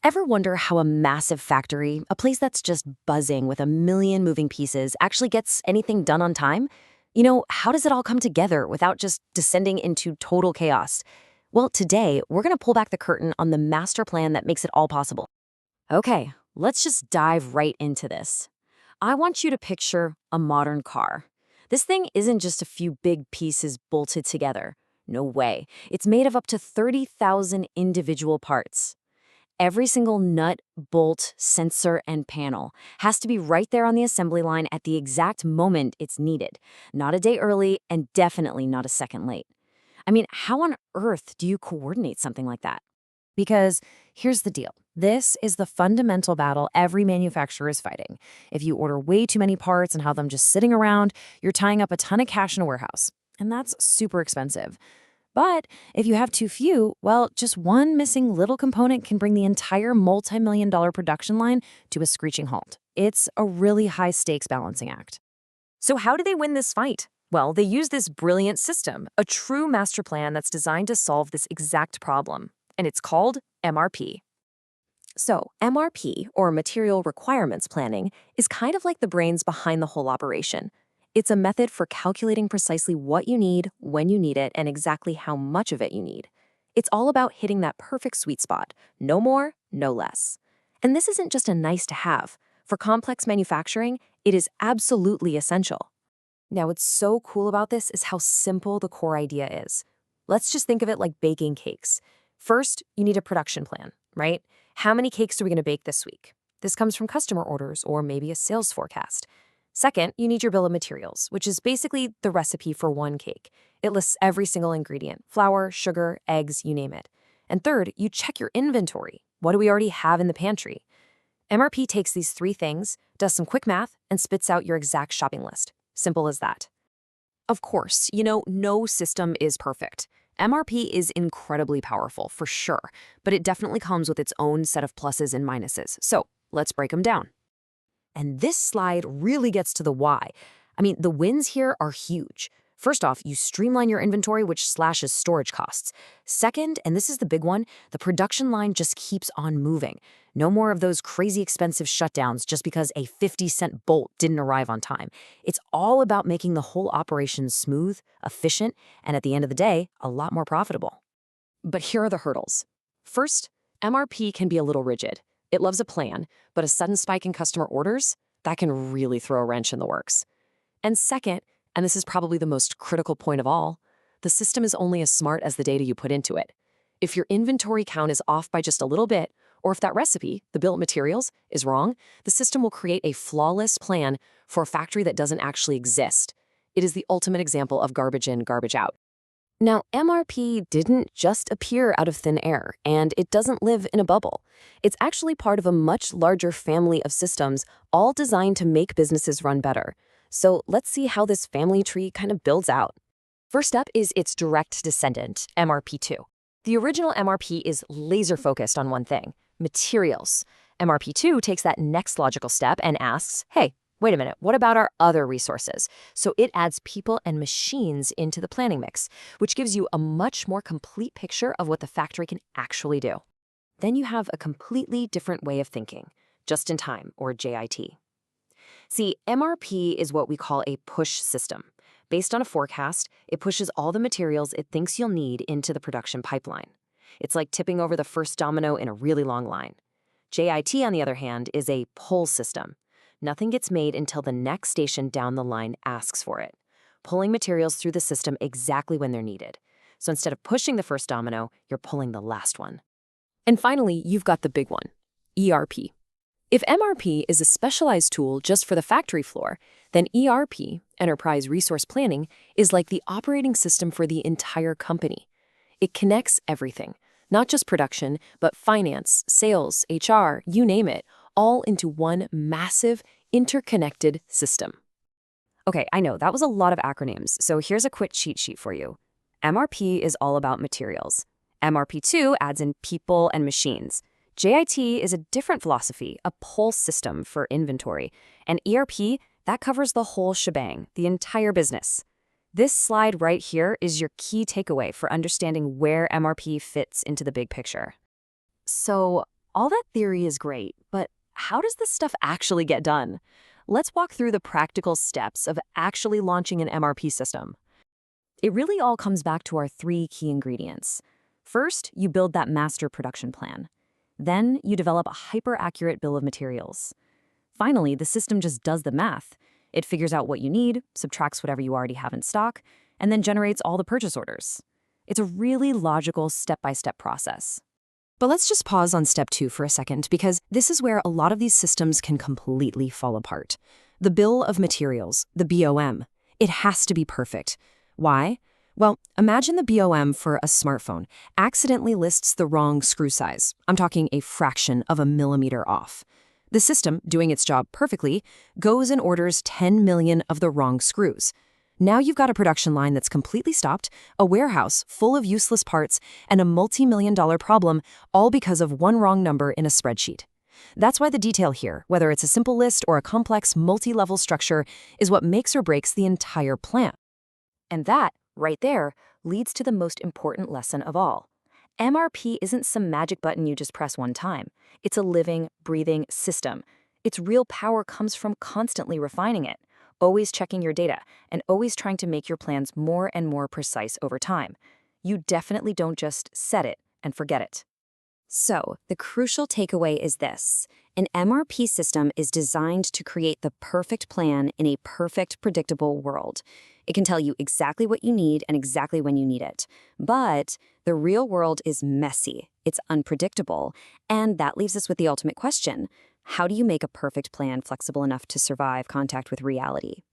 Ever wonder how a massive factory, a place that's just buzzing with a million moving pieces, actually gets anything done on time? How does it all come together without just descending into total chaos? Well, today, we're going to pull back the curtain on the master plan that makes it all possible. Okay, let's just dive right into this. I want you to picture a modern car. This thing isn't just a few big pieces bolted together. No way. It's made of up to 30,000 individual parts. Every single nut, bolt, sensor, and panel has to be right there on the assembly line at the exact moment it's needed, not a day early and definitely not a second late. I mean, how on earth do you coordinate something like that? Because here's the deal. This is the fundamental battle every manufacturer is fighting. If you order way too many parts and have them just sitting around, you're tying up a ton of cash in a warehouse. And that's super expensive. But if you have too few, well, just one missing little component can bring the entire multi-million-dollar production line to a screeching halt. It's a really high-stakes balancing act. So how do they win this fight? Well, they use this brilliant system, a true master plan that's designed to solve this exact problem. And it's called MRP. So MRP, or Material Requirements Planning, is kind of like the brains behind the whole operation. It's a method for calculating precisely what you need, when you need it, and exactly how much of it you need. It's all about hitting that perfect sweet spot. No more, no less. And this isn't just a nice to have. For complex manufacturing, it is absolutely essential. Now, what's so cool about this is how simple the core idea is. Let's just think of it like baking cakes. First, you need a production plan, right? How many cakes are we going to bake this week? This comes from customer orders or maybe a sales forecast. Second, you need your bill of materials, which is basically the recipe for one cake. It lists every single ingredient: flour, sugar, eggs, you name it. And third, you check your inventory. What do we already have in the pantry? MRP takes these three things, does some quick math, and spits out your exact shopping list. Simple as that. Of course, no system is perfect. MRP is incredibly powerful, for sure, but it definitely comes with its own set of pluses and minuses. So let's break them down. And this slide really gets to the why. I mean, the wins here are huge. First off, you streamline your inventory, which slashes storage costs. Second, and this is the big one, the production line just keeps on moving. No more of those crazy expensive shutdowns just because a 50-cent bolt didn't arrive on time. It's all about making the whole operation smooth, efficient, and at the end of the day, a lot more profitable. But here are the hurdles. First, MRP can be a little rigid. It loves a plan, but a sudden spike in customer orders, that can really throw a wrench in the works. And second, and this is probably the most critical point of all, the system is only as smart as the data you put into it. If your inventory count is off by just a little bit, or if that recipe, the bill of materials, is wrong, the system will create a flawless plan for a factory that doesn't actually exist. It is the ultimate example of garbage in, garbage out. Now, MRP didn't just appear out of thin air, and it doesn't live in a bubble. It's actually part of a much larger family of systems, all designed to make businesses run better. So let's see how this family tree kind of builds out. First up is its direct descendant, MRP2. The original MRP is laser-focused on one thing: materials. MRP2 takes that next logical step and asks, hey, wait a minute, what about our other resources? So it adds people and machines into the planning mix, which gives you a much more complete picture of what the factory can actually do. Then you have a completely different way of thinking, just-in-time, or JIT. See, MRP is what we call a push system. Based on a forecast, it pushes all the materials it thinks you'll need into the production pipeline. It's like tipping over the first domino in a really long line. JIT, on the other hand, is a pull system. Nothing gets made until the next station down the line asks for it, pulling materials through the system exactly when they're needed. So instead of pushing the first domino, you're pulling the last one. And finally, you've got the big one, ERP. If MRP is a specialized tool just for the factory floor, then ERP, Enterprise Resource Planning, is like the operating system for the entire company. It connects everything, not just production, but finance, sales, HR, you name it, all into one massive, interconnected system. Okay, I know, that was a lot of acronyms, so here's a quick cheat sheet for you. MRP is all about materials. MRP2 adds in people and machines. JIT is a different philosophy, a pull system for inventory. And ERP, that covers the whole shebang, the entire business. This slide right here is your key takeaway for understanding where MRP fits into the big picture. So, All that theory is great, but how does this stuff actually get done? Let's walk through the practical steps of actually launching an MRP system. It really all comes back to our three key ingredients. First, you build that master production plan. Then, you develop a hyper-accurate bill of materials. Finally, the system just does the math. It figures out what you need, subtracts whatever you already have in stock, and then generates all the purchase orders. It's a really logical step-by-step process. But let's just pause on step 2 for a second, because this is where a lot of these systems can completely fall apart. The bill of materials, the BOM, it has to be perfect. Why? Well, imagine the BOM for a smartphone accidentally lists the wrong screw size. I'm talking a fraction of a millimeter off. The system, doing its job perfectly, goes and orders 10 million of the wrong screws. Now you've got a production line that's completely stopped, a warehouse full of useless parts, and a multi-million-dollar problem, all because of one wrong number in a spreadsheet. That's why the detail here, whether it's a simple list or a complex multi-level structure, is what makes or breaks the entire plan. And that, right there, leads to the most important lesson of all. MRP isn't some magic button you just press one time. It's a living, breathing system. Its real power comes from constantly refining it, always checking your data, and always trying to make your plans more and more precise over time. You definitely don't just set it and forget it. So, the crucial takeaway is this. An MRP system is designed to create the perfect plan in a perfect, predictable world. It can tell you exactly what you need and exactly when you need it. But the real world is messy, it's unpredictable, and that leaves us with the ultimate question. How do you make a perfect plan flexible enough to survive contact with reality?